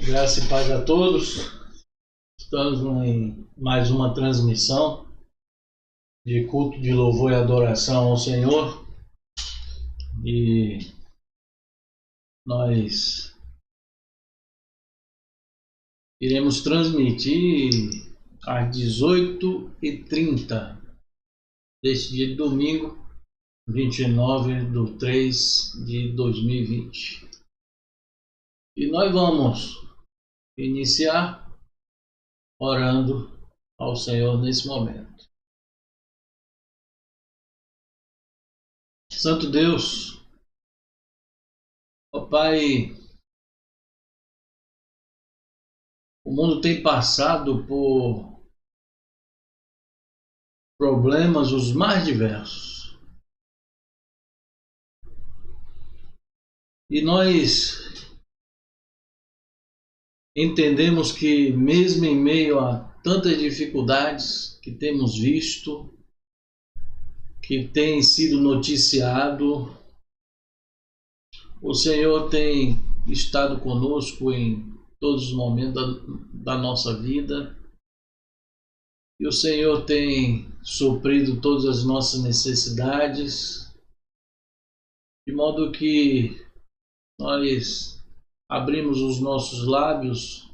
Graça e paz a todos. Estamos em mais uma transmissão de culto de louvor e adoração ao Senhor. E nós iremos transmitir às 18h30 deste dia de domingo, 29/3/2020. E nós vamos iniciar orando ao Senhor nesse momento. Santo Deus, ó Pai, o mundo tem passado por problemas os mais diversos. E nós entendemos que mesmo em meio a tantas dificuldades que temos visto, que tem sido noticiado, o Senhor tem estado conosco em todos os momentos da nossa vida, e o Senhor tem suprido todas as nossas necessidades, de modo que nós abrimos os nossos lábios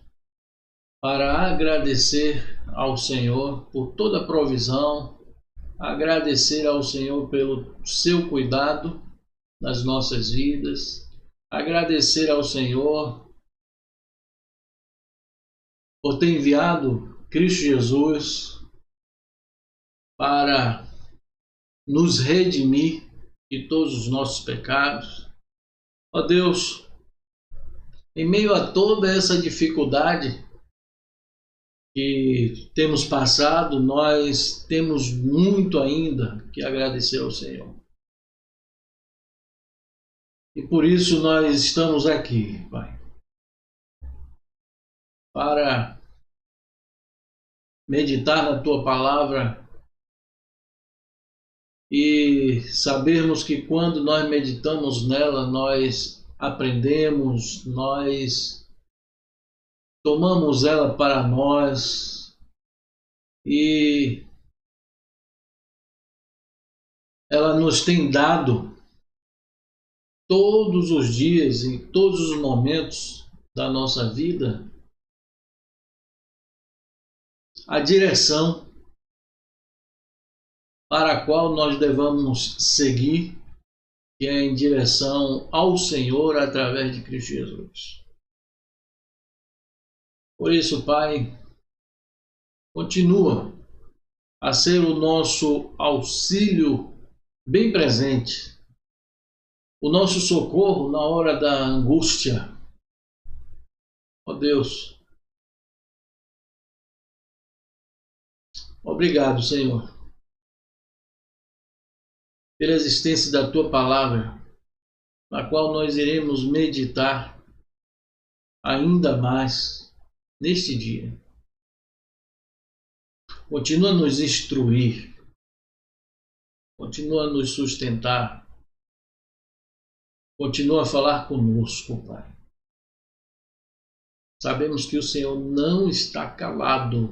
para agradecer ao Senhor por toda a provisão, agradecer ao Senhor pelo seu cuidado nas nossas vidas, agradecer ao Senhor por ter enviado Cristo Jesus para nos redimir de todos os nossos pecados. Ó Deus, em meio a toda essa dificuldade que temos passado, nós temos muito ainda que agradecer ao Senhor. E por isso nós estamos aqui, Pai, para meditar na Tua Palavra e sabermos que quando nós meditamos nela, nós aprendemos, nós tomamos ela para nós e ela nos tem dado todos os dias, em todos os momentos da nossa vida, a direção para a qual nós devemos seguir, que é em direção ao Senhor através de Cristo Jesus. Por isso, Pai, continua a ser o nosso auxílio bem presente, o nosso socorro na hora da angústia. Ó Deus, obrigado, Senhor, pela existência da Tua Palavra, na qual nós iremos meditar ainda mais neste dia. Continua a nos instruir, continua a nos sustentar, continua a falar conosco, Pai. Sabemos que o Senhor não está calado,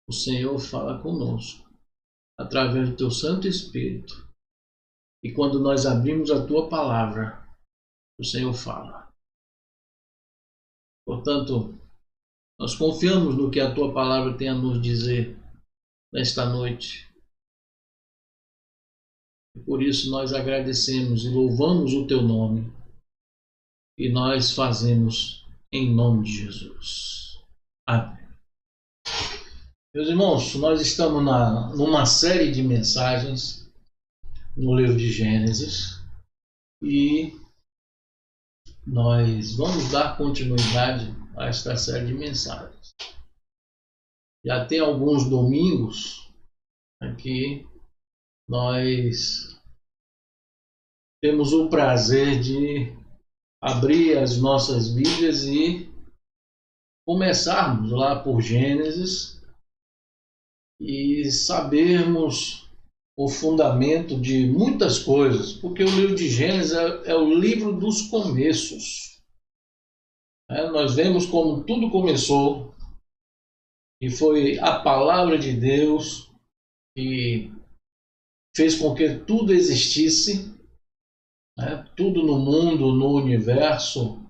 o Senhor fala conosco através do Teu Santo Espírito. E quando nós abrimos a Tua Palavra, o Senhor fala. Portanto, nós confiamos no que a Tua Palavra tem a nos dizer nesta noite. E por isso nós agradecemos e louvamos o Teu nome. E nós fazemos em nome de Jesus. Amém. Meus irmãos, nós estamos numa série de mensagens no livro de Gênesis e nós vamos dar continuidade a esta série de mensagens. Já tem alguns domingos aqui nós temos o prazer de abrir as nossas Bíblias e começarmos lá por Gênesis e sabermos o fundamento de muitas coisas, porque o livro de Gênesis é o livro dos começos. Nós vemos como tudo começou e foi a palavra de Deus que fez com que tudo existisse, tudo no mundo, no universo.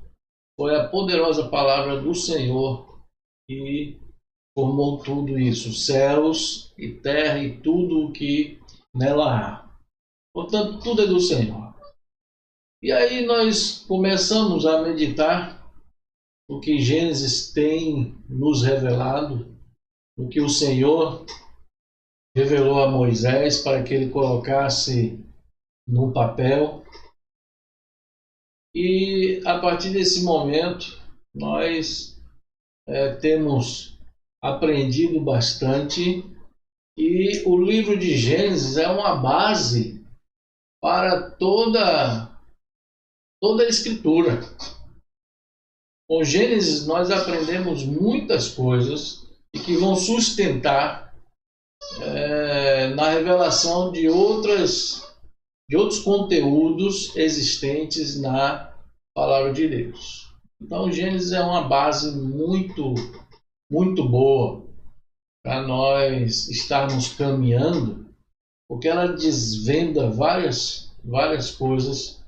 Foi a poderosa palavra do Senhor que formou tudo isso, céus e terra e tudo o que nela há. Portanto, tudo é do Senhor. E aí nós começamos a meditar o que Gênesis tem nos revelado, o que o Senhor revelou a Moisés para que ele colocasse no papel. E a partir desse momento nós temos aprendido bastante, e o livro de Gênesis é uma base para toda a Escritura. Com Gênesis nós aprendemos muitas coisas e que vão sustentar na revelação de outros conteúdos existentes na palavra de Deus. Então Gênesis é uma base muito, muito boa para nós estarmos caminhando, porque ela desvenda várias coisas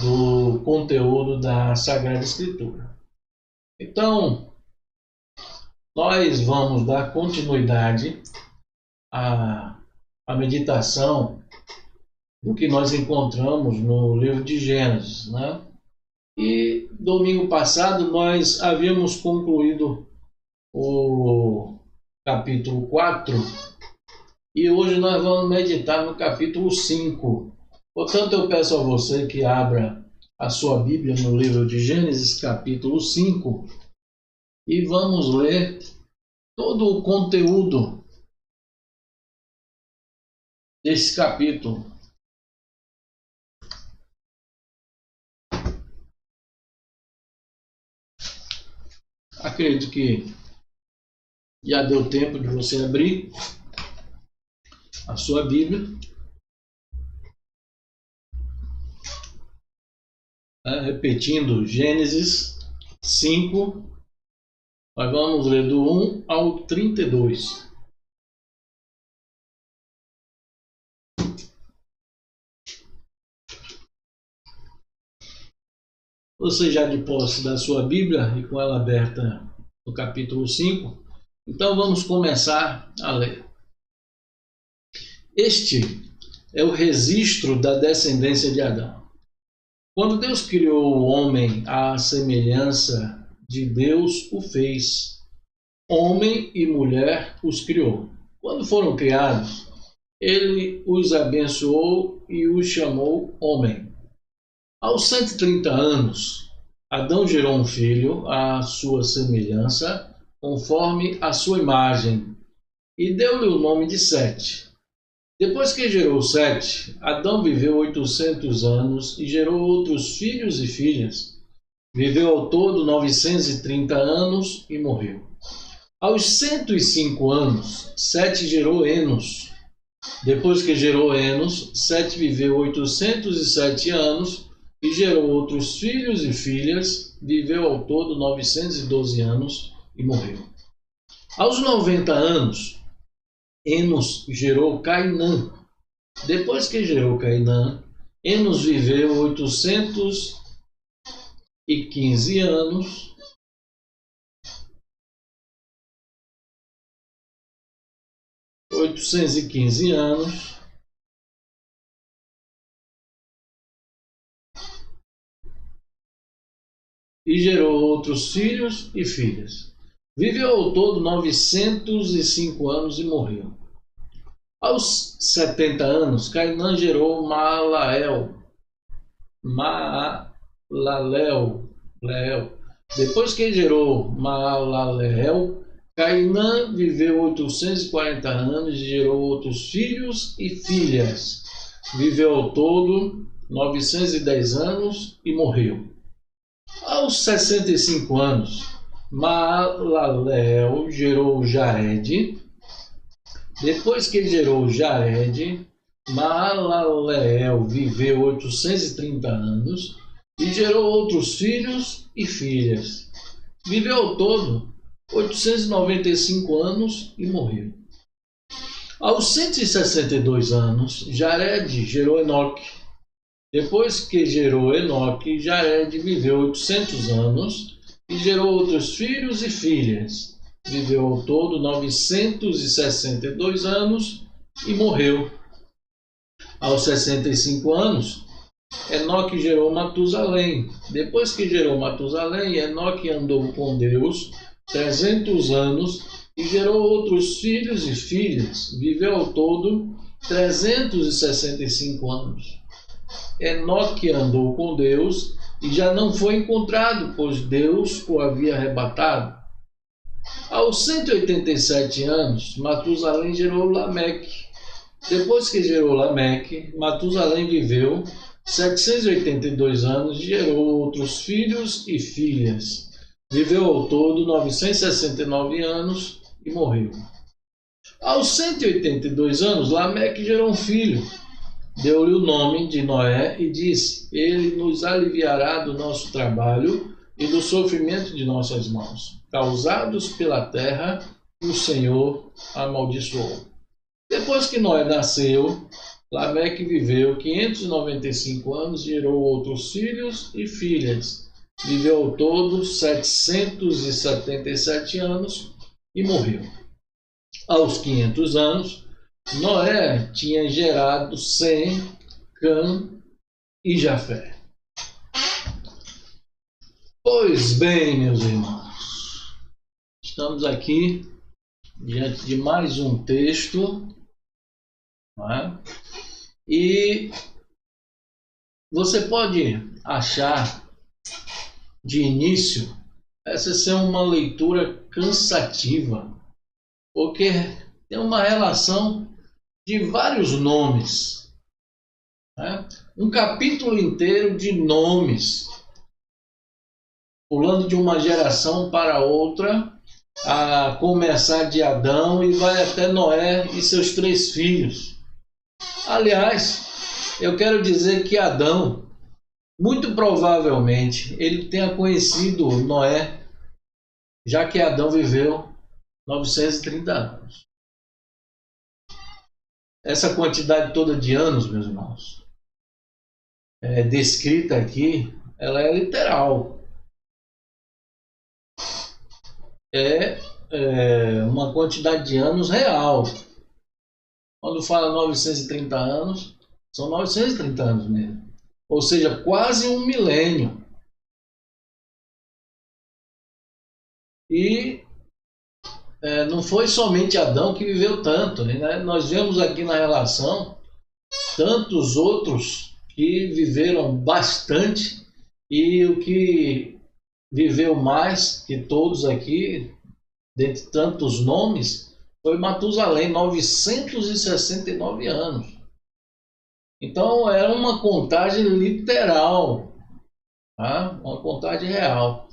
do conteúdo da Sagrada Escritura. Então, nós vamos dar continuidade à meditação do que nós encontramos no livro de Gênesis, E domingo passado nós havíamos concluído o capítulo 4 e hoje nós vamos meditar no capítulo 5. Portanto, eu peço a você que abra a sua Bíblia no livro de Gênesis, capítulo 5, e vamos ler todo o conteúdo desse capítulo. Acredito que já deu tempo de você abrir a sua Bíblia. Repetindo, Gênesis 5, nós vamos ler do 1 ao 32. Você já de posse da sua Bíblia e com ela aberta no capítulo 5, então vamos começar a ler. Este é o registro da descendência de Adão. Quando Deus criou o homem à semelhança de Deus o fez. Homem e mulher os criou. Quando foram criados, ele os abençoou e os chamou homem. Aos 130 anos, Adão gerou um filho à sua semelhança, conforme a sua imagem, e deu-lhe o nome de Sete. Depois que gerou Sete, Adão viveu 800 anos e gerou outros filhos e filhas. Viveu ao todo 930 anos e morreu. Aos 105 anos, Sete gerou Enos. Depois que gerou Enos, Sete viveu 807 anos e gerou outros filhos e filhas. Viveu ao todo 912 anos e morreu. Aos 90 anos, Enos gerou Cainã. Depois que gerou Cainã, Enos viveu 815 anos e gerou outros filhos e filhas. Viveu ao todo 905 anos e morreu. Aos 70 anos, Cainã gerou Maalalel. Depois que gerou Maalalel, Cainã viveu 840 anos e gerou outros filhos e filhas. Viveu ao todo 910 anos e morreu. Aos 65 anos, Maalalel gerou Jared. Depois que gerou Jared, Maalalel viveu 830 anos e gerou outros filhos e filhas. viveu ao todo 895 anos e morreu. Aos 162 anos, Jared gerou Enoque. Depois que gerou Enoque, Jared viveu 800 anos e gerou outros filhos e filhas. Viveu ao todo 962 anos e morreu. Aos 65 anos, Enoque gerou Matusalém. Depois que gerou Matusalém, Enoque andou com Deus 300 anos e gerou outros filhos e filhas. Viveu ao todo 365 anos. Enoque andou com Deus e já não foi encontrado, pois Deus o havia arrebatado. Aos 187 anos, Matusalém gerou Lameque. Depois que gerou Lameque, Matusalém viveu 782 anos e gerou outros filhos e filhas. Viveu ao todo 969 anos e morreu. Aos 182 anos, Lameque gerou um filho. Deu-lhe o nome de Noé e disse: Ele nos aliviará do nosso trabalho e do sofrimento de nossas mãos, causados pela terra que o Senhor amaldiçoou. Depois que Noé nasceu, Lameque viveu 595 anos e gerou outros filhos e filhas. Viveu ao todo 777 anos e morreu. Aos 500 anos, Noé tinha gerado Sem, Cã e Jafé. Pois bem, meus irmãos, estamos aqui diante de mais um texto, não é? E você pode achar de início essa ser uma leitura cansativa, porque tem uma relação de vários nomes, né? Um capítulo inteiro de nomes, pulando de uma geração para outra, a começar de Adão e vai até Noé e seus 3 filhos. Aliás, eu quero dizer que Adão, muito provavelmente, ele tenha conhecido Noé, já que Adão viveu 930 anos. Essa quantidade toda de anos, meus irmãos, descrita aqui, ela é literal. É uma quantidade de anos real. Quando fala 930 anos, são 930 anos mesmo. Ou seja, quase um milênio. E não foi somente Adão que viveu tanto, né? Nós vemos aqui na relação tantos outros que viveram bastante, e o que viveu mais que todos aqui, dentre tantos nomes, foi Matusalém, 969 anos. Então era uma contagem literal, tá? Uma contagem real.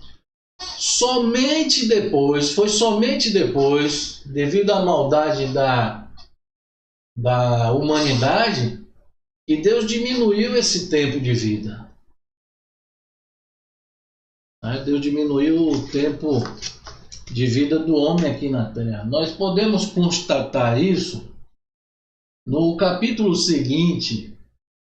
Foi somente depois, devido à maldade da humanidade, que Deus diminuiu esse tempo de vida. Deus diminuiu o tempo de vida do homem aqui na Terra. Nós podemos constatar isso no capítulo seguinte,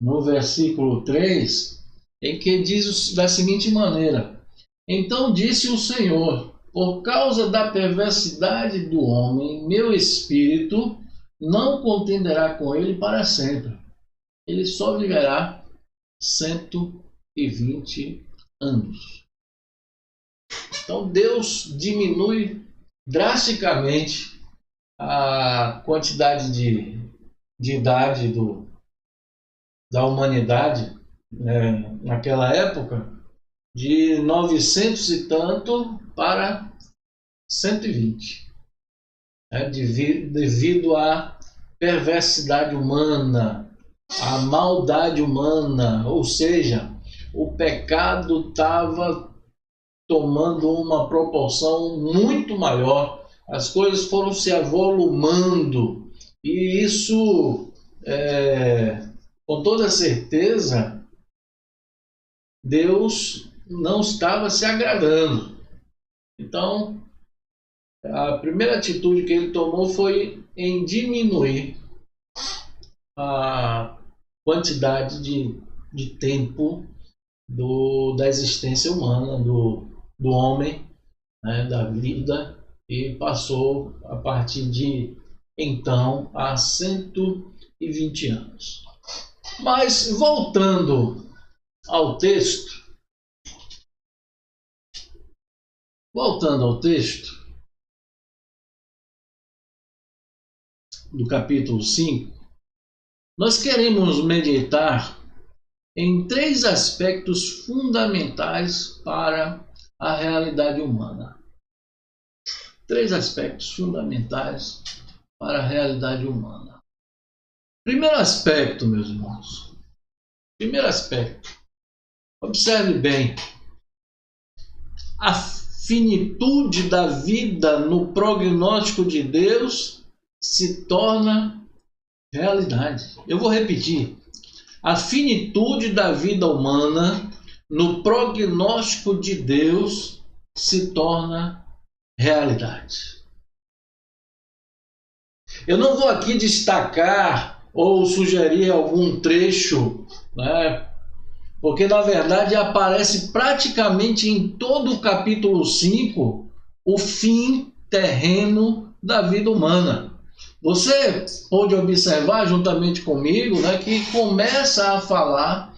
no versículo 3, em que diz da seguinte maneira: Então disse o Senhor: Por causa da perversidade do homem, meu espírito não contenderá com ele para sempre. Ele só viverá 120 anos. Então Deus diminui drasticamente a quantidade de idade da humanidade, naquela época, de 900 e tanto para 120, devido à perversidade humana, à maldade humana, ou seja, o pecado estava tomando uma proporção muito maior, as coisas foram se avolumando, e isso, com toda certeza, Deus não estava se agradando. Então, a primeira atitude que ele tomou foi em diminuir a quantidade de tempo da existência humana, do homem, né, da vida, e passou a partir de então a 120 anos. Mas voltando ao texto, do capítulo 5, nós queremos meditar em 3 aspectos fundamentais para a realidade humana. 3 aspectos fundamentais para a realidade humana. Primeiro aspecto, meus irmãos. Primeiro aspecto. Observe bem. A finitude da vida no prognóstico de Deus se torna realidade. Eu vou repetir. A finitude da vida humana no prognóstico de Deus se torna realidade. Eu não vou aqui destacar ou sugerir algum trecho, né? Porque na verdade aparece praticamente em todo o capítulo 5 o fim terreno da vida humana. Você pode observar juntamente comigo, né, que começa a falar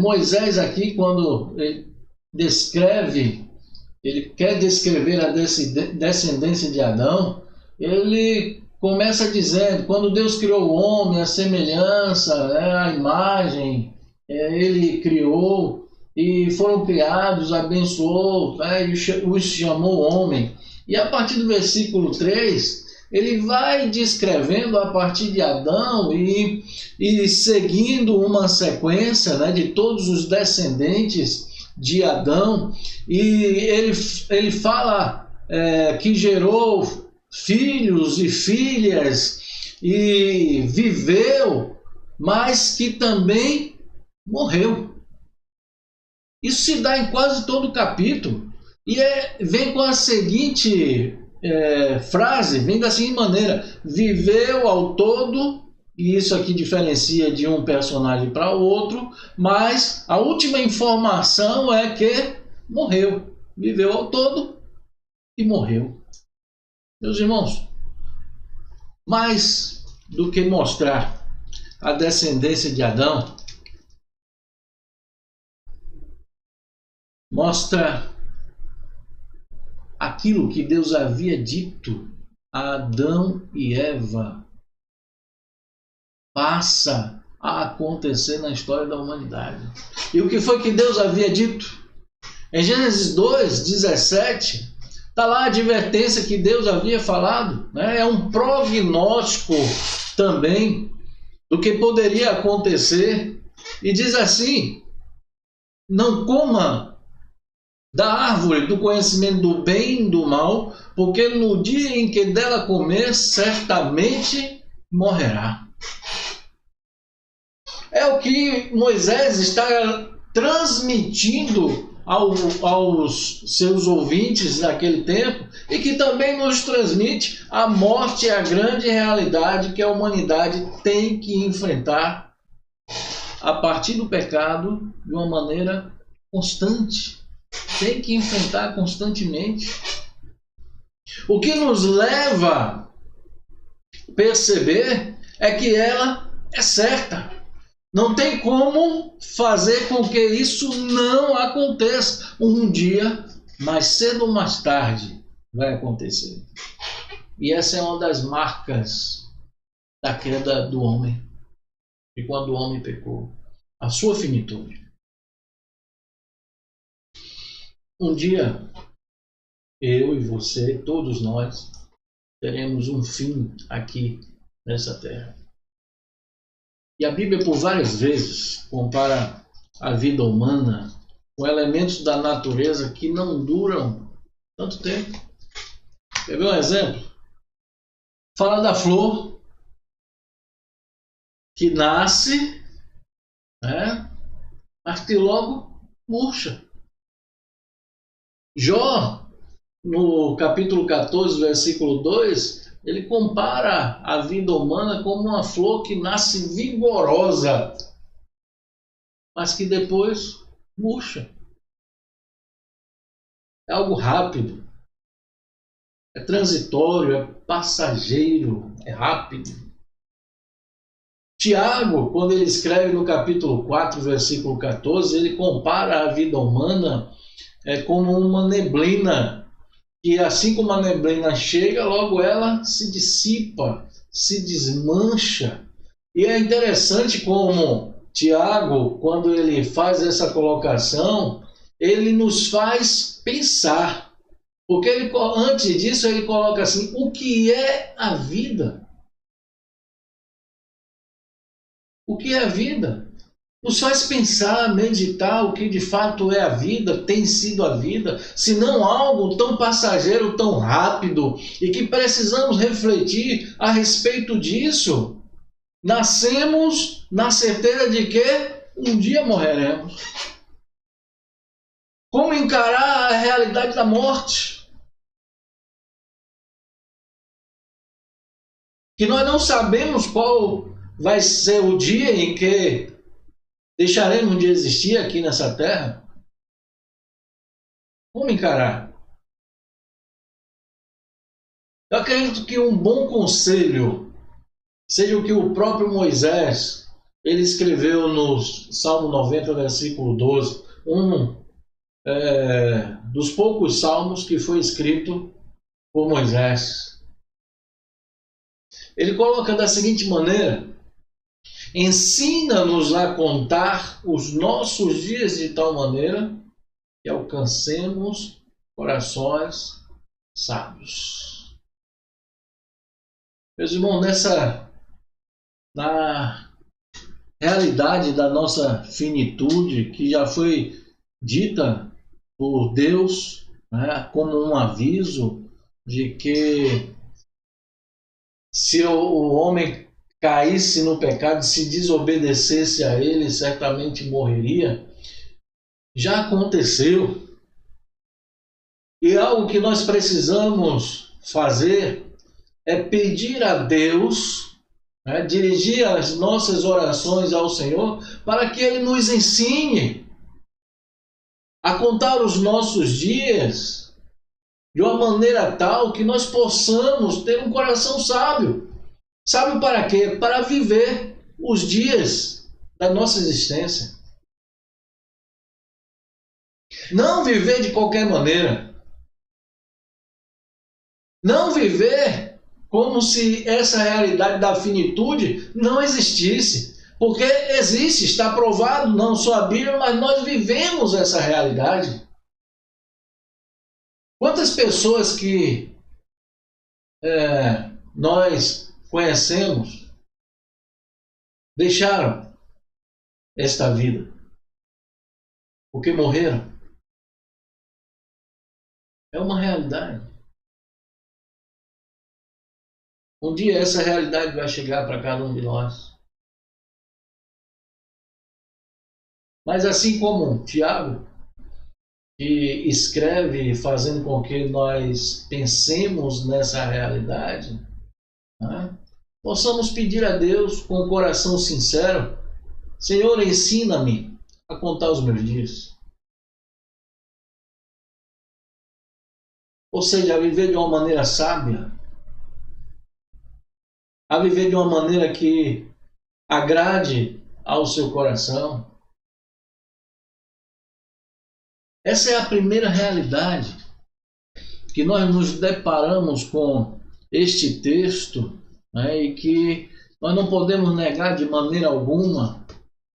Moisés aqui, quando ele quer descrever a descendência de Adão, ele começa dizendo, quando Deus criou o homem, a semelhança, né, a imagem, ele criou, e foram criados, abençoou, né, e os chamou homem. E a partir do versículo 3, ele vai descrevendo a partir de Adão e seguindo uma sequência, né, de todos os descendentes de Adão, e ele fala que gerou filhos e filhas e viveu, mas que também morreu. Isso se dá em quase todo o capítulo e vem com a seguinte frase, vem da seguinte maneira: viveu ao todo. E isso aqui diferencia de um personagem para o outro, mas a última informação é que morreu. Viveu ao todo e morreu. Meus irmãos, mais do que mostrar a descendência de Adão, mostra aquilo que Deus havia dito a Adão e Eva passa a acontecer na história da humanidade. E o que foi que Deus havia dito? Em Gênesis 2:17, está lá a advertência que Deus havia falado, né? É um prognóstico também do que poderia acontecer. E diz assim: não coma da árvore do conhecimento do bem e do mal, porque no dia em que dela comer, certamente morrerá. É o que Moisés está transmitindo aos seus ouvintes naquele tempo, e que também nos transmite: a morte é a grande realidade que a humanidade tem que enfrentar a partir do pecado de uma maneira constante. Tem que enfrentar constantemente. O que nos leva a perceber é que ela é certa. Não tem como fazer com que isso não aconteça. Um dia, mais cedo ou mais tarde, vai acontecer. E essa é uma das marcas da queda do homem. E quando o homem pecou, a sua finitude. Um dia, eu e você, todos nós, teremos um fim aqui nessa terra. E a Bíblia, por várias vezes, compara a vida humana com elementos da natureza que não duram tanto tempo. Quer ver um exemplo? Fala da flor que nasce, mas que logo murcha. Jó no capítulo 14, versículo 2, ele compara a vida humana como uma flor que nasce vigorosa, mas que depois murcha. É algo rápido, é transitório, é passageiro, é rápido. Tiago, quando ele escreve no capítulo 4, versículo 14, ele compara a vida humana como uma neblina, que assim como a neblina chega, logo ela se dissipa, se desmancha. E é interessante como Tiago, quando ele faz essa colocação, ele nos faz pensar. Porque ele, antes disso ele coloca assim, o que é a vida? O que é a vida? Nos faz pensar, meditar o que de fato é a vida, tem sido a vida, se não algo tão passageiro, tão rápido, e que precisamos refletir a respeito disso. Nascemos na certeza de que um dia morreremos. Como encarar a realidade da morte? Que nós não sabemos qual vai ser o dia em que deixaremos de existir aqui nessa terra? Como encarar? Eu acredito que um bom conselho seja o que o próprio Moisés ele escreveu no Salmo 90, versículo 12, dos poucos salmos que foi escrito por Moisés. Ele coloca da seguinte maneira: ensina-nos a contar os nossos dias de tal maneira que alcancemos corações sábios. Meus irmãos, na realidade da nossa finitude, que já foi dita por Deus, né, como um aviso de que se o homem caísse no pecado, se desobedecesse a ele, certamente morreria, já aconteceu. E algo que nós precisamos fazer é pedir a Deus, dirigir as nossas orações ao Senhor, para que Ele nos ensine a contar os nossos dias de uma maneira tal que nós possamos ter um coração sábio. Sábio para quê? Para viver os dias da nossa existência. Não viver de qualquer maneira. Não viver como se essa realidade da finitude não existisse. Porque existe, está provado, não só a Bíblia, mas nós vivemos essa realidade. Quantas pessoas que nós conhecemos deixaram esta vida? Porque morreram? É uma realidade. Um dia essa realidade vai chegar para cada um de nós. Mas assim como Tiago, que escreve fazendo com que nós pensemos nessa realidade, possamos pedir a Deus com o coração sincero: Senhor, ensina-me a contar os meus dias. Ou seja, a viver de uma maneira sábia, a viver de uma maneira que agrade ao seu coração. Essa é a primeira realidade que nós nos deparamos com este texto, e que nós não podemos negar de maneira alguma,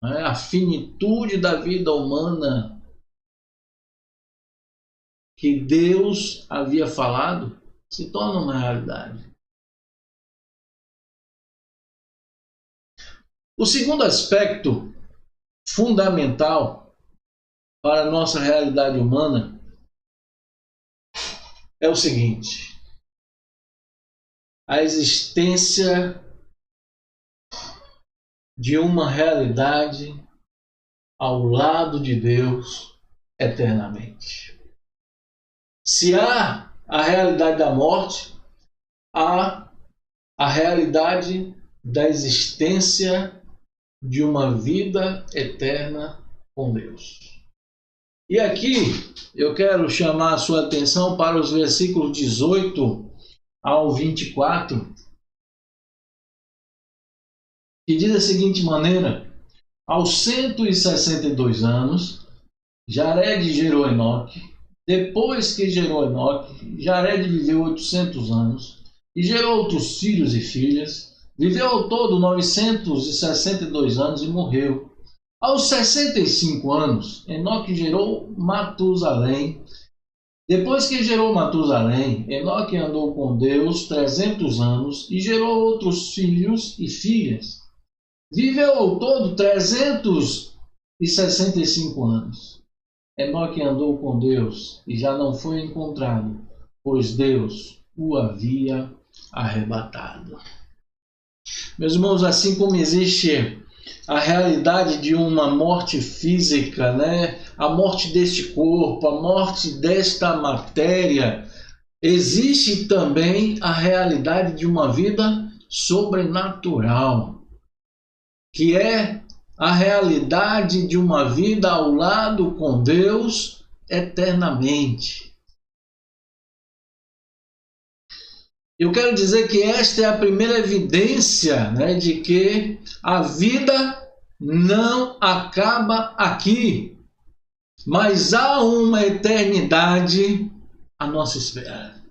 a finitude da vida humana que Deus havia falado se torna uma realidade. O segundo aspecto fundamental para a nossa realidade humana é o seguinte: a existência de uma realidade ao lado de Deus eternamente. Se há a realidade da morte a realidade da existência de uma vida eterna com Deus. E aqui eu quero chamar a sua atenção para os versículos 18 ao 24, que diz da seguinte maneira: aos 162 anos, Jared gerou Enoque. Depois que gerou Enoque, Jared viveu 800 anos e gerou outros filhos e filhas. Viveu ao todo 962 anos e morreu. Aos 65 anos, Enoque gerou Matusalém. Depois que gerou Matusalém, Enoque andou com Deus 300 anos e gerou outros filhos e filhas. Viveu ao todo 365 anos. Enoque andou com Deus e já não foi encontrado, pois Deus o havia arrebatado. Meus irmãos, assim como existe a realidade de uma morte física, né? A morte deste corpo, a morte desta matéria, existe também a realidade de uma vida sobrenatural, que é a realidade de uma vida ao lado com Deus eternamente. Eu quero dizer que esta é a primeira evidência, né, de que a vida não acaba aqui, mas há uma eternidade à nossa espera.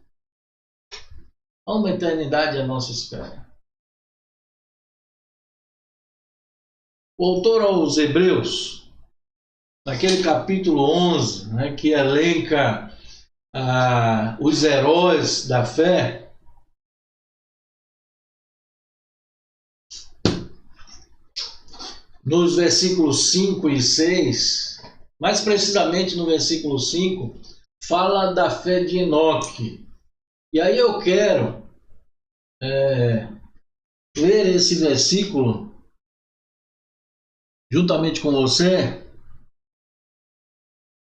Há uma eternidade à nossa espera. O autor aos Hebreus, naquele capítulo 11, né, que elenca os heróis da fé, nos versículos 5 e 6, mais precisamente no versículo 5, fala da fé de Enoque. E aí eu quero ler esse versículo juntamente com você,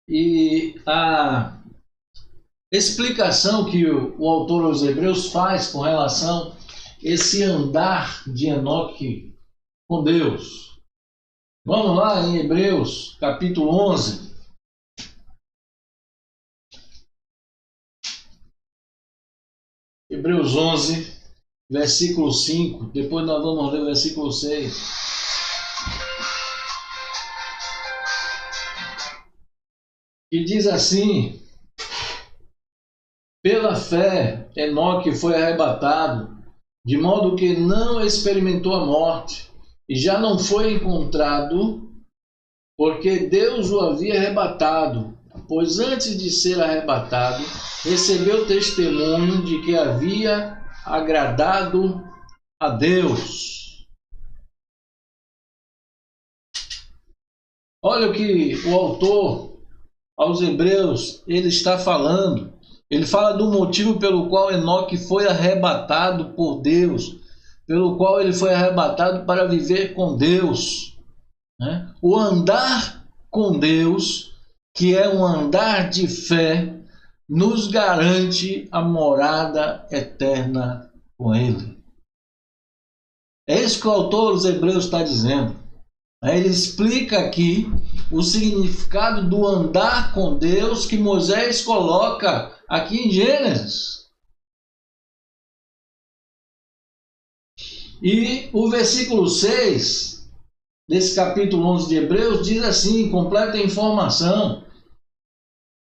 e a explicação que o autor aos Hebreus faz com relação a esse andar de Enoque com Deus. Vamos lá em Hebreus, capítulo 11. Hebreus 11, versículo 5. Depois nós vamos ler o versículo 6. Que diz assim: pela fé, Enoque foi arrebatado, de modo que não experimentou a morte, e já não foi encontrado, porque Deus o havia arrebatado, pois antes de ser arrebatado, recebeu testemunho de que havia agradado a Deus. Olha o que o autor aos Hebreus ele está falando. Ele fala do motivo pelo qual Enoque foi arrebatado por Deus, pelo qual ele foi arrebatado para viver com Deus, né? O andar com Deus, que é um andar de fé, nos garante a morada eterna com Ele. É isso que o autor dos Hebreus está dizendo. Ele explica aqui o significado do andar com Deus que Moisés coloca aqui em Gênesis. E o versículo 6 desse capítulo 11 de Hebreus diz assim, completa informação: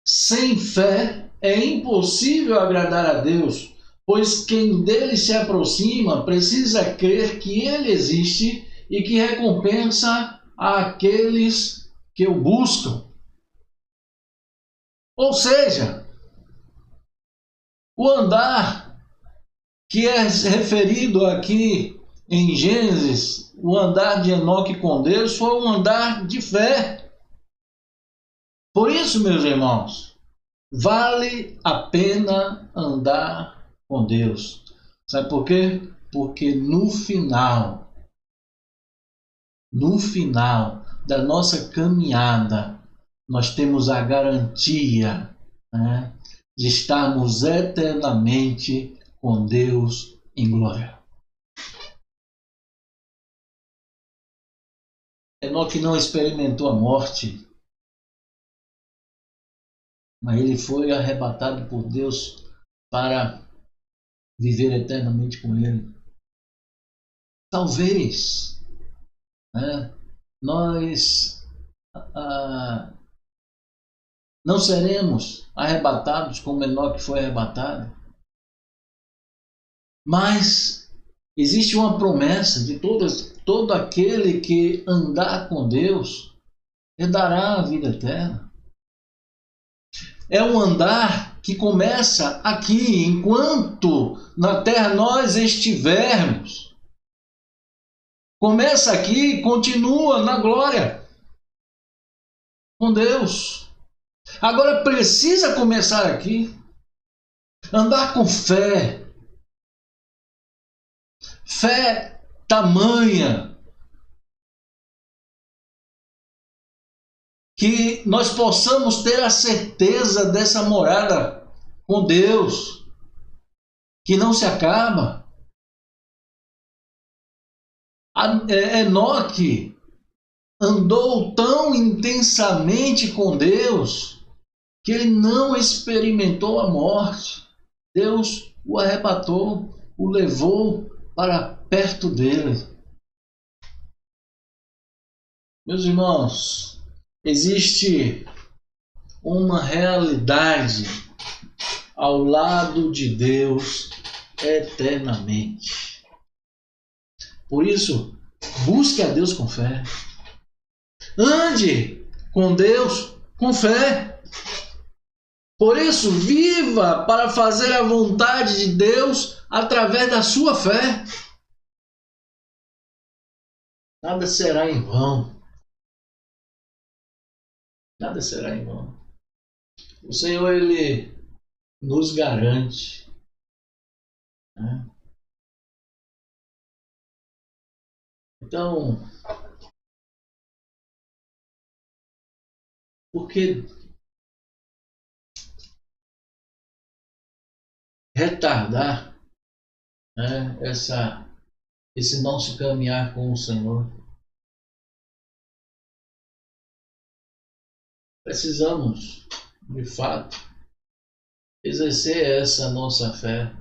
sem fé é impossível agradar a Deus, pois quem dele se aproxima precisa crer que ele existe e que recompensa aqueles que o buscam. Ou seja, o andar que é referido aqui em Gênesis, o andar de Enoque com Deus, foi um andar de fé. Por isso, meus irmãos, vale a pena andar com Deus. Sabe por quê? Porque no final da nossa caminhada, nós temos a garantia, né, de estarmos eternamente com Deus em glória. Enoque não experimentou a morte, mas ele foi arrebatado por Deus para viver eternamente com ele. Talvez, né, nós não seremos arrebatados como Enoque foi arrebatado, mas existe uma promessa de todo aquele que andar com Deus herdará a vida eterna. É um andar que começa aqui, enquanto na terra nós estivermos. Começa aqui e continua na glória com Deus. Agora precisa começar aqui. Andar com fé. Fé tamanha que nós possamos ter a certeza dessa morada com Deus, que não se acaba. Enoque andou tão intensamente com Deus que ele não experimentou a morte. Deus o arrebatou, o levou para perto dele. Meus irmãos, existe uma realidade ao lado de Deus eternamente. Por isso, busque a Deus com fé. Ande com Deus com fé. Por isso, viva para fazer a vontade de Deus através da sua fé. Nada será em vão. Nada será em vão. O Senhor, Ele nos garante, né? Então, por que retardar, né, esse nosso caminhar com o Senhor? Precisamos, de fato, exercer essa nossa fé.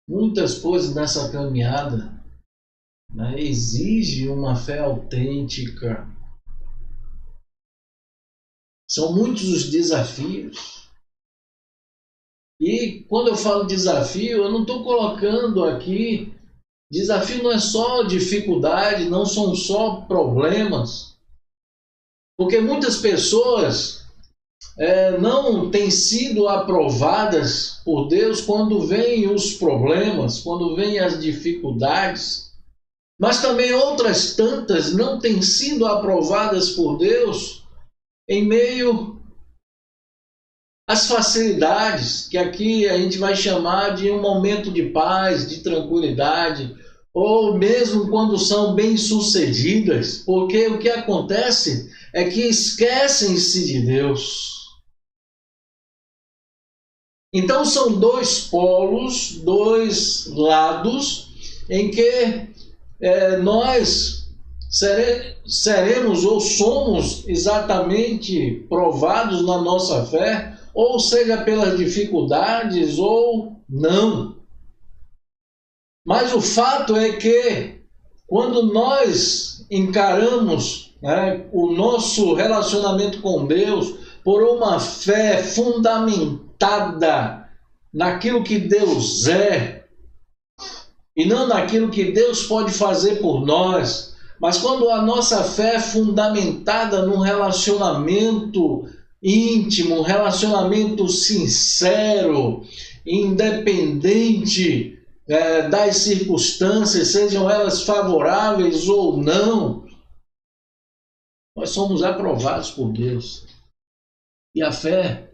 Muitas coisas nessa caminhada, né, exigem uma fé autêntica. São muitos os desafios. E quando eu falo desafio, eu não estou colocando aqui... Desafio não é só dificuldade, não são só problemas. Porque muitas pessoas não têm sido aprovadas por Deus quando vêm os problemas, quando vêm as dificuldades. Mas também outras tantas não têm sido aprovadas por Deus em meio às facilidades, que aqui a gente vai chamar de um momento de paz, de tranquilidade, ou mesmo quando são bem-sucedidas, porque o que acontece é que esquecem-se de Deus. Então são dois polos, dois lados, em que nós seremos ou somos exatamente provados na nossa fé, ou seja pelas dificuldades ou não. Mas o fato é que quando nós encaramos, né, o nosso relacionamento com Deus por uma fé fundamentada naquilo que Deus é e não naquilo que Deus pode fazer por nós, mas quando a nossa fé é fundamentada num relacionamento íntimo, um relacionamento sincero, independente das circunstâncias, sejam elas favoráveis ou não, nós somos aprovados por Deus. E a fé,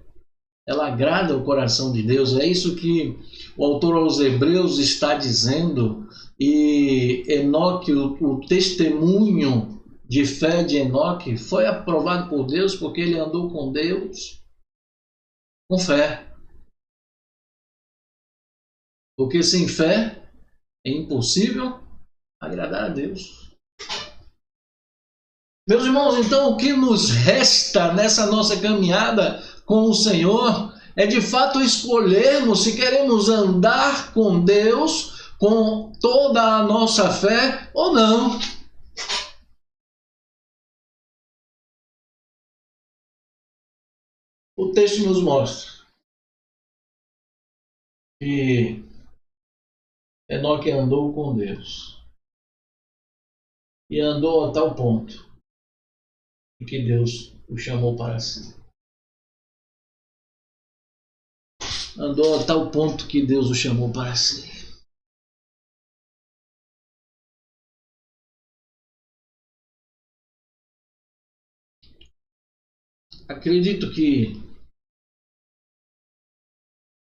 ela agrada o coração de Deus. É isso que o autor aos Hebreus está dizendo. E Enoque, o testemunho de fé de Enoque foi aprovado por Deus porque ele andou com Deus com fé. Porque sem fé é impossível agradar a Deus. Meus irmãos, então o que nos resta nessa nossa caminhada com o Senhor é de fato escolhermos se queremos andar com Deus com toda a nossa fé ou não. O texto nos mostra que Enoque andou com Deus e andou a tal ponto que Deus o chamou para si. Andou a tal ponto que Deus o chamou para si. Acredito que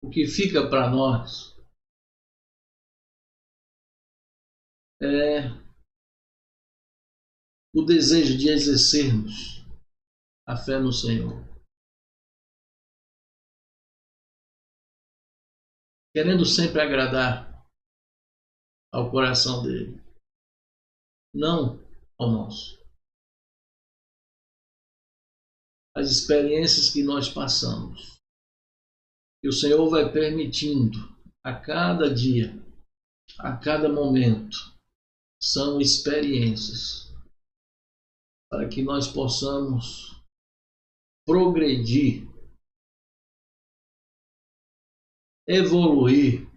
o que fica para nós é o desejo de exercermos a fé no Senhor. Querendo sempre agradar ao coração dele, não ao nosso. As experiências que nós passamos, que o Senhor vai permitindo a cada dia, a cada momento, são experiências para que nós possamos progredir, evoluir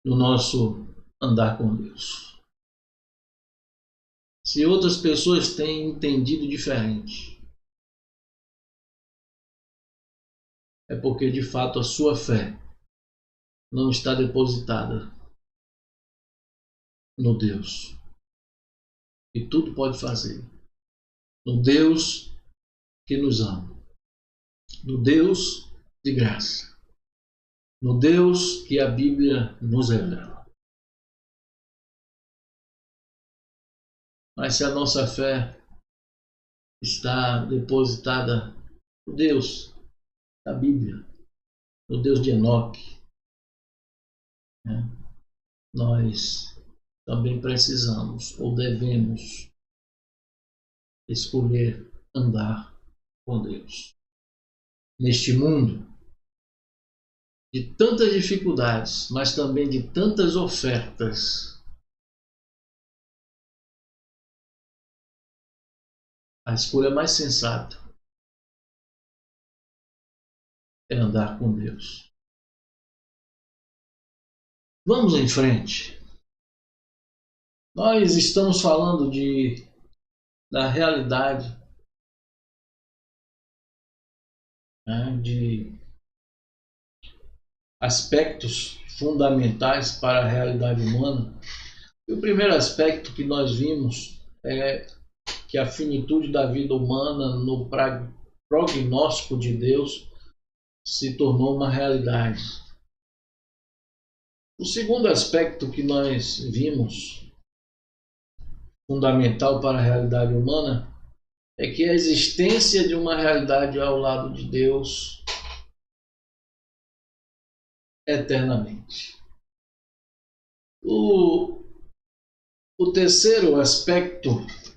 no nosso andar com Deus. Se outras pessoas têm entendido diferente, é porque de fato a sua fé não está depositada no Deus que tudo pode fazer, no Deus que nos ama, no Deus de graça, no Deus que a Bíblia nos revela. Mas se a nossa fé está depositada no Deus da Bíblia, no Deus de Enoque, nós também precisamos ou devemos escolher andar com Deus. Neste mundo de tantas dificuldades, mas também de tantas ofertas, a escolha mais sensata é andar com Deus. Vamos em frente. Nós estamos falando da realidade, de aspectos fundamentais para a realidade humana. E o primeiro aspecto que nós vimos é que a finitude da vida humana no prognóstico de Deus se tornou uma realidade. O segundo aspecto que nós vimos, fundamental para a realidade humana, é que a existência de uma realidade ao lado de Deus eternamente. O terceiro aspecto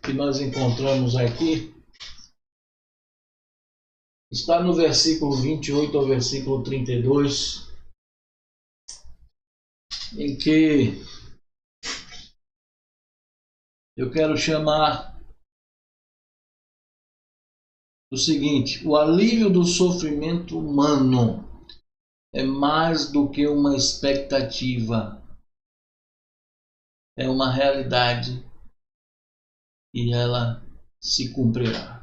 que nós encontramos aqui está no versículo 28 ao versículo 32, em que eu quero chamar o seguinte: o alívio do sofrimento humano é mais do que uma expectativa, é uma realidade e ela se cumprirá.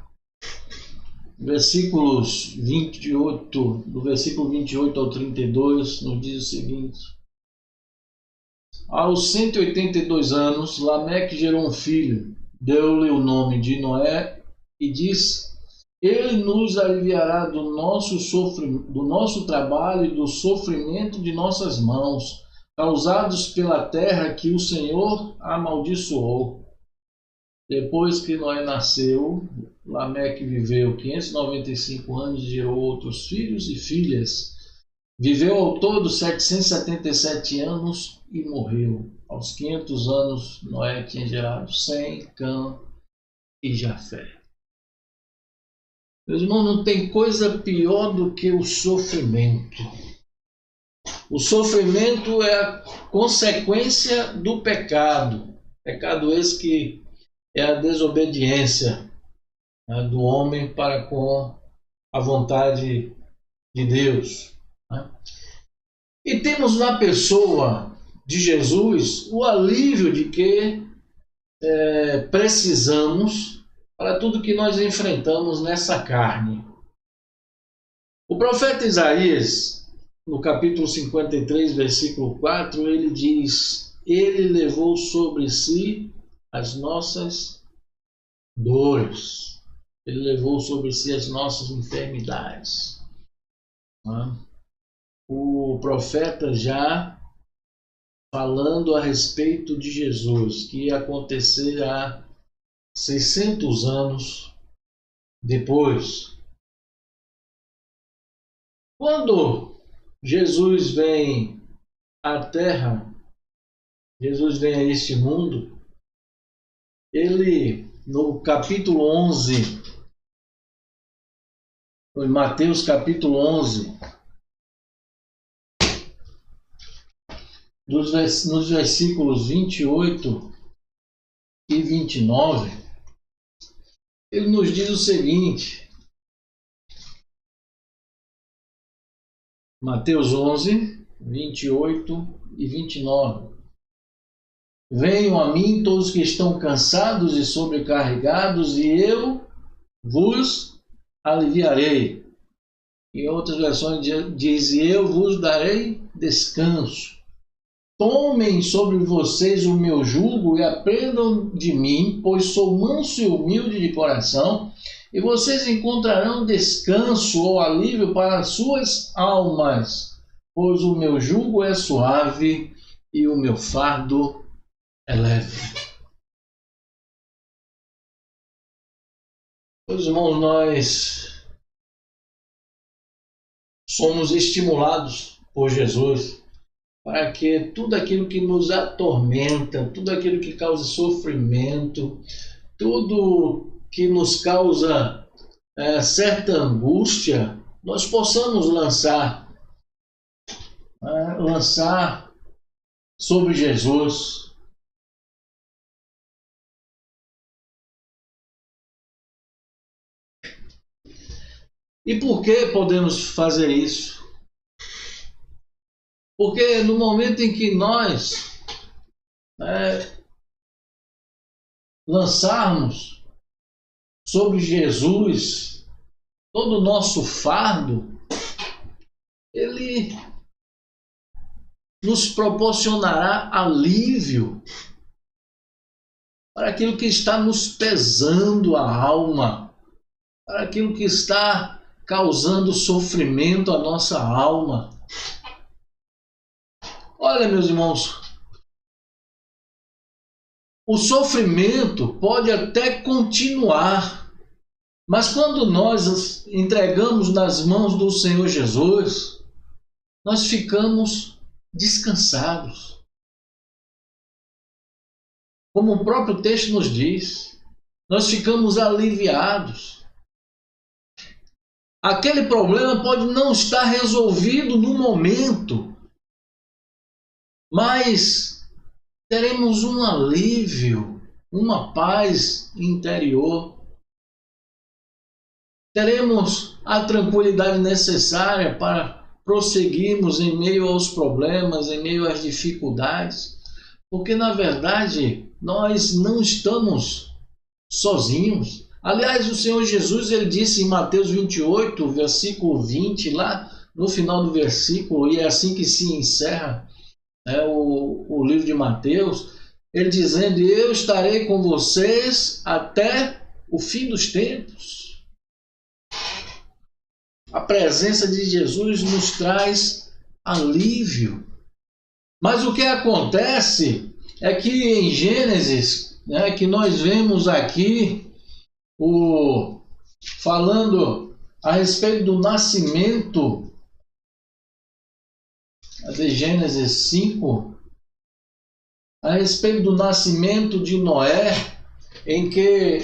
Versículos 28, do versículo 28 ao 32, nos diz o seguinte: aos 182 anos, Lameque gerou um filho, deu-lhe o nome de Noé e disse: ele nos aliviará do nosso trabalho e do sofrimento de nossas mãos, causados pela terra que o Senhor amaldiçoou. Depois que Noé nasceu, Lameque viveu 595 anos e gerou outros filhos e filhas. Viveu ao todo 777 anos e morreu. Aos 500 anos, Noé tinha gerado Sem, Cã e Jafé. Meus irmãos, não tem coisa pior do que o sofrimento. O sofrimento é a consequência do pecado. Pecado esse que é a desobediência, né, do homem para com a vontade de Deus. Né? E temos na pessoa de Jesus o alívio de que precisamos para tudo que nós enfrentamos nessa carne. O profeta Isaías, no capítulo 53, versículo 4, ele diz: Ele levou sobre si as nossas dores. Ele levou sobre si as nossas enfermidades. O profeta já falando a respeito de Jesus, que ia acontecer há 600 anos depois. Quando Jesus vem à Terra, Jesus vem a este mundo, ele, no capítulo 11, em Mateus capítulo 11, nos versículos 28 e 29, ele nos diz o seguinte: Mateus 11, 28 e 29. Venham a mim todos que estão cansados e sobrecarregados, e eu vos aliviarei. Em outras versões diz: e eu vos darei descanso. Tomem sobre vocês o meu jugo e aprendam de mim, pois sou manso e humilde de coração, e vocês encontrarão descanso ou alívio para as suas almas, pois o meu jugo é suave e o meu fardo é leve. Meus irmãos, nós somos estimulados por Jesus para que tudo aquilo que nos atormenta, tudo aquilo que causa sofrimento, tudo que nos causa certa angústia, nós possamos lançar sobre Jesus. E por que podemos fazer isso? Porque no momento em que nós lançarmos sobre Jesus todo o nosso fardo, ele nos proporcionará alívio para aquilo que está nos pesando a alma, para aquilo que está causando sofrimento à nossa alma. Olha, meus irmãos, o sofrimento pode até continuar, mas quando nós entregamos nas mãos do Senhor Jesus, nós ficamos descansados. Como o próprio texto nos diz, nós ficamos aliviados. Aquele problema pode não estar resolvido no momento, mas teremos um alívio, uma paz interior. Teremos a tranquilidade necessária para prosseguirmos em meio aos problemas, em meio às dificuldades, porque na verdade nós não estamos sozinhos. Aliás, o Senhor Jesus, ele disse em Mateus 28, versículo 20, lá no final do versículo, e é assim que se encerra o livro de Mateus, ele dizendo: eu estarei com vocês até o fim dos tempos. A presença de Jesus nos traz alívio. Mas o que acontece é que em Gênesis, que nós vemos aqui, falando a respeito do nascimento a de Gênesis 5, a respeito do nascimento de Noé, em que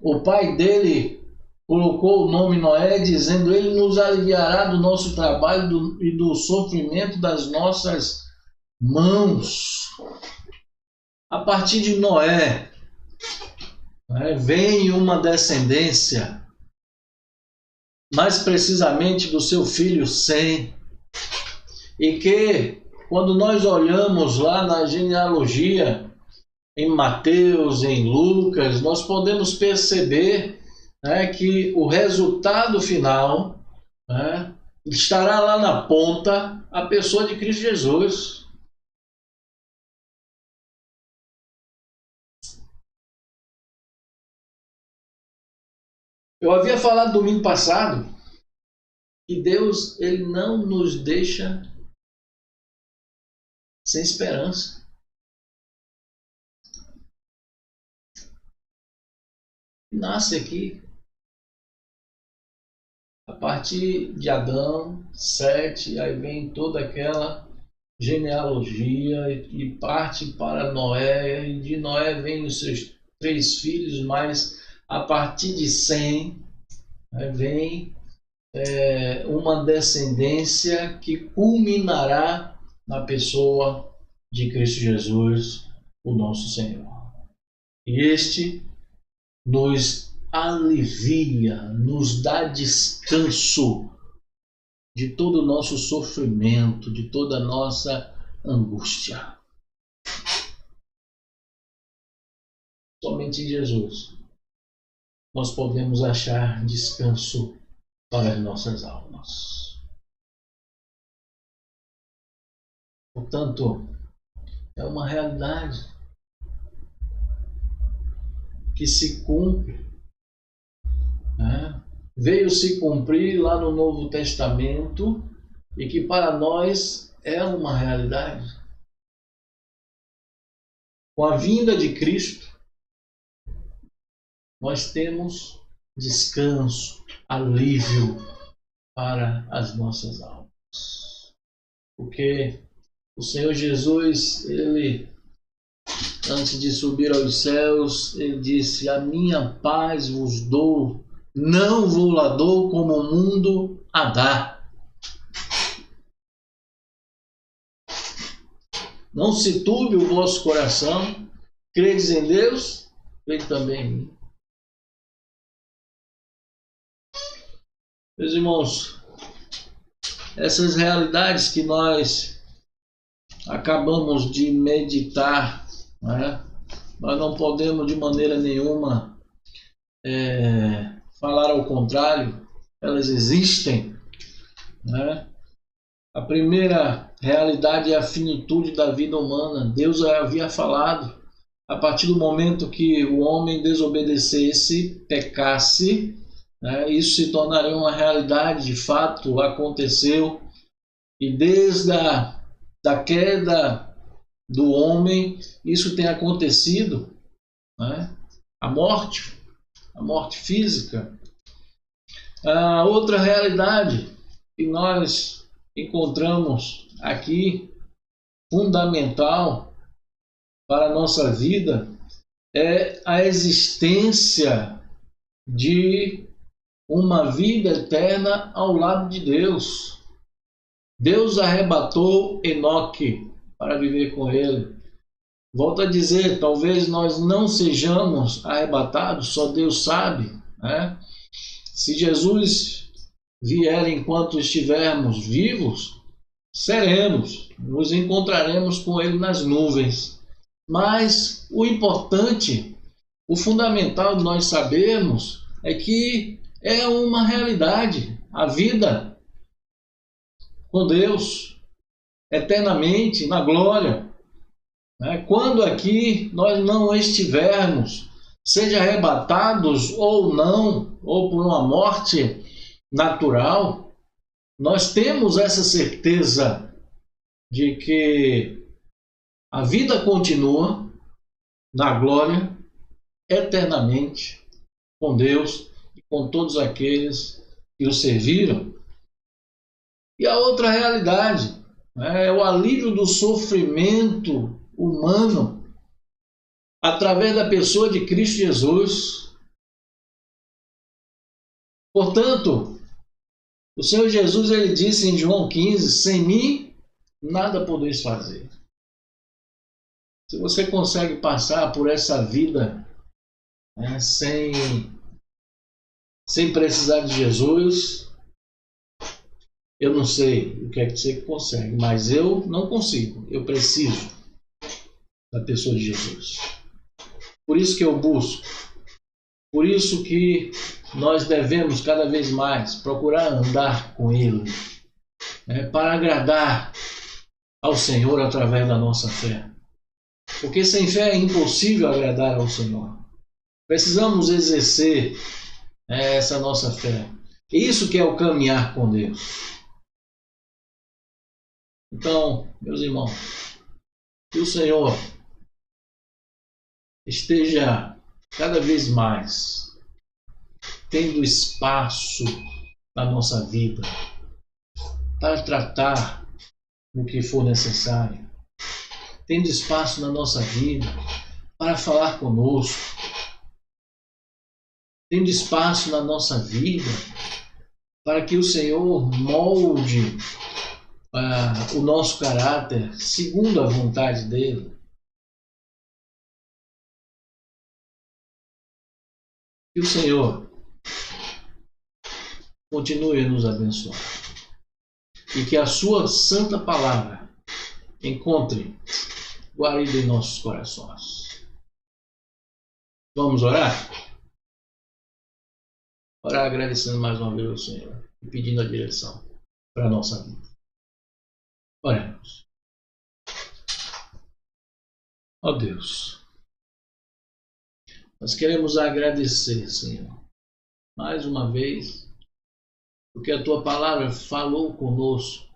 o pai dele colocou o nome Noé, dizendo: ele nos aliviará do nosso trabalho e do sofrimento das nossas mãos. A partir de Noé, vem uma descendência, mais precisamente do seu filho Sem, e que, quando nós olhamos lá na genealogia, em Mateus, em Lucas, nós podemos perceber que o resultado final estará lá na ponta, a pessoa de Cristo Jesus. Eu havia falado domingo passado que Deus, ele não nos deixa sem esperança. Nasce aqui, a partir de Adão, Sete, aí vem toda aquela genealogia e parte para Noé, e de Noé vem os seus 3 filhos, mas a partir de Sem vem uma descendência que culminará na pessoa de Cristo Jesus, o nosso Senhor. E este nos alivia, nos dá descanso de todo o nosso sofrimento, de toda a nossa angústia. Somente em Jesus nós podemos achar descanso para as nossas almas. Portanto, é uma realidade que se cumpre, veio se cumprir lá no Novo Testamento e que para nós é uma realidade. Com a vinda de Cristo, nós temos descanso, alívio para as nossas almas. Porque o Senhor Jesus, ele, antes de subir aos céus, ele disse: a minha paz vos dou, não vou lá dou como o mundo a dá. Não se turbe o vosso coração, credes em Deus, crede também em mim. Meus irmãos, essas realidades que nós acabamos de meditar, nós não podemos de maneira nenhuma falar ao contrário, elas existem. A primeira realidade é a finitude da vida humana. Deus já havia falado, a partir do momento que o homem desobedecesse, pecasse, isso se tornaria uma realidade, de fato aconteceu, e desde a queda do homem, isso tem acontecido, a morte física. A outra realidade que nós encontramos aqui, fundamental para a nossa vida, é a existência de uma vida eterna ao lado de Deus. Deus arrebatou Enoque para viver com ele. Volto a dizer, talvez nós não sejamos arrebatados, só Deus sabe. Se Jesus vier enquanto estivermos vivos, seremos, nos encontraremos com ele nas nuvens. Mas o importante, o fundamental de nós sabermos é que é uma realidade, a vida com Deus, eternamente, na glória. Quando aqui nós não estivermos, seja arrebatados ou não, ou por uma morte natural, nós temos essa certeza de que a vida continua na glória, eternamente, com Deus e com todos aqueles que o serviram. E a outra realidade, É o alívio do sofrimento humano através da pessoa de Cristo Jesus. Portanto, o Senhor Jesus, ele disse em João 15, sem mim nada podeis fazer. Se você consegue passar por essa vida, né, sem precisar de Jesus, eu não sei o que é que você consegue, mas eu não consigo. Eu preciso da pessoa de Jesus. Por isso que eu busco. Por isso que nós devemos cada vez mais procurar andar com Ele, né, para agradar ao Senhor através da nossa fé. Porque sem fé é impossível agradar ao Senhor. Precisamos exercer essa nossa fé. Isso que é o caminhar com Deus. Então, meus irmãos, que o Senhor esteja cada vez mais tendo espaço na nossa vida para tratar o que for necessário, tendo espaço na nossa vida para falar conosco, tendo espaço na nossa vida para que o Senhor molde o nosso caráter segundo a vontade dele. Que o Senhor continue a nos abençoar e que a sua santa palavra encontre guarida em nossos corações. Vamos orar? Orar agradecendo mais uma vez ao Senhor e pedindo a direção para a nossa vida. Oremos. Ó Deus, nós queremos agradecer, Senhor, mais uma vez, porque a Tua palavra falou conosco.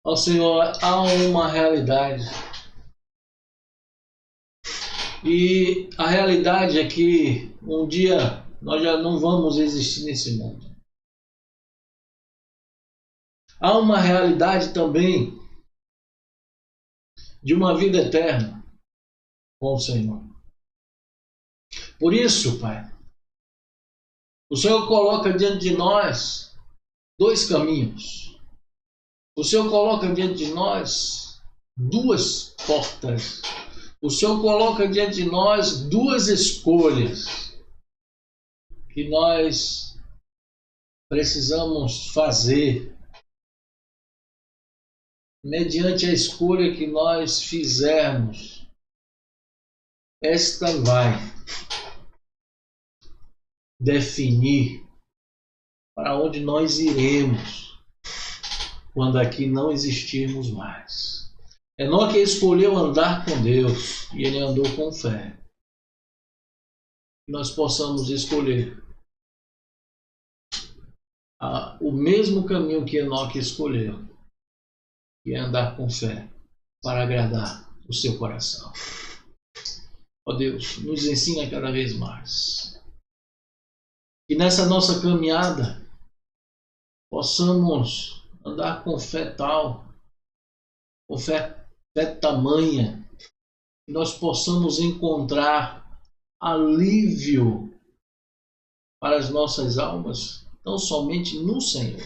Ó Senhor, há uma realidade. E a realidade é que um dia nós já não vamos existir nesse mundo. Há uma realidade também de uma vida eterna com o Senhor. Por isso, Pai, o Senhor coloca diante de nós dois caminhos. O Senhor coloca diante de nós duas portas. O Senhor coloca diante de nós duas escolhas que nós precisamos fazer. Mediante a escolha que nós fizermos, esta vai definir para onde nós iremos quando aqui não existirmos mais. Enoque escolheu andar com Deus e ele andou com fé. Nós possamos escolher o mesmo caminho que Enoque escolheu, que é andar com fé para agradar o seu coração. Ó Deus, nos ensina cada vez mais. E nessa nossa caminhada possamos andar com fé tal, com fé tamanha, que nós possamos encontrar alívio para as nossas almas, tão somente no Senhor.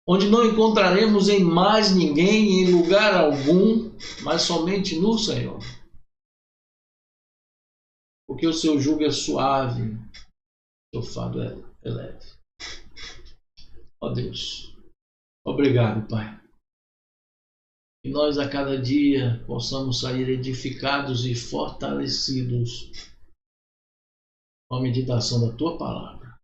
Onde não encontraremos em mais ninguém, em lugar algum, mas somente no Senhor. Porque o seu jugo é suave, o seu fardo é leve. Ó Deus, obrigado, Pai. Que nós a cada dia possamos sair edificados e fortalecidos com a meditação da Tua palavra.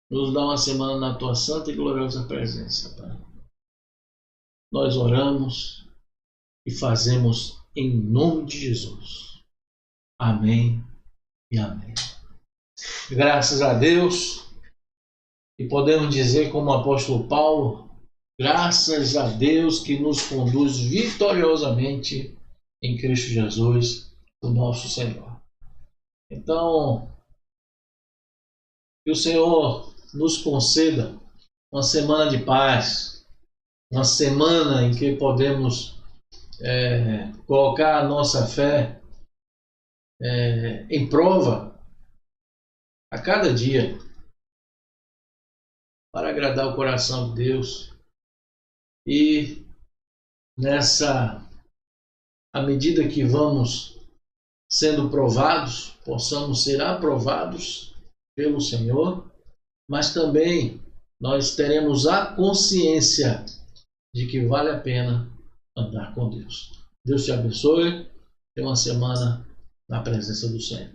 Nos dá uma semana na Tua santa e gloriosa presença, Pai. Nós oramos e fazemos em nome de Jesus. Amém e amém. Graças a Deus. E podemos dizer como o apóstolo Paulo, graças a Deus que nos conduz vitoriosamente em Cristo Jesus, o nosso Senhor. Então, que o Senhor nos conceda uma semana de paz, uma semana em que podemos colocar a nossa fé em prova a cada dia, para agradar o coração de Deus. E à medida que vamos sendo provados, possamos ser aprovados pelo Senhor, mas também nós teremos a consciência de que vale a pena andar com Deus. Deus te abençoe. Tenha uma semana na presença do Senhor.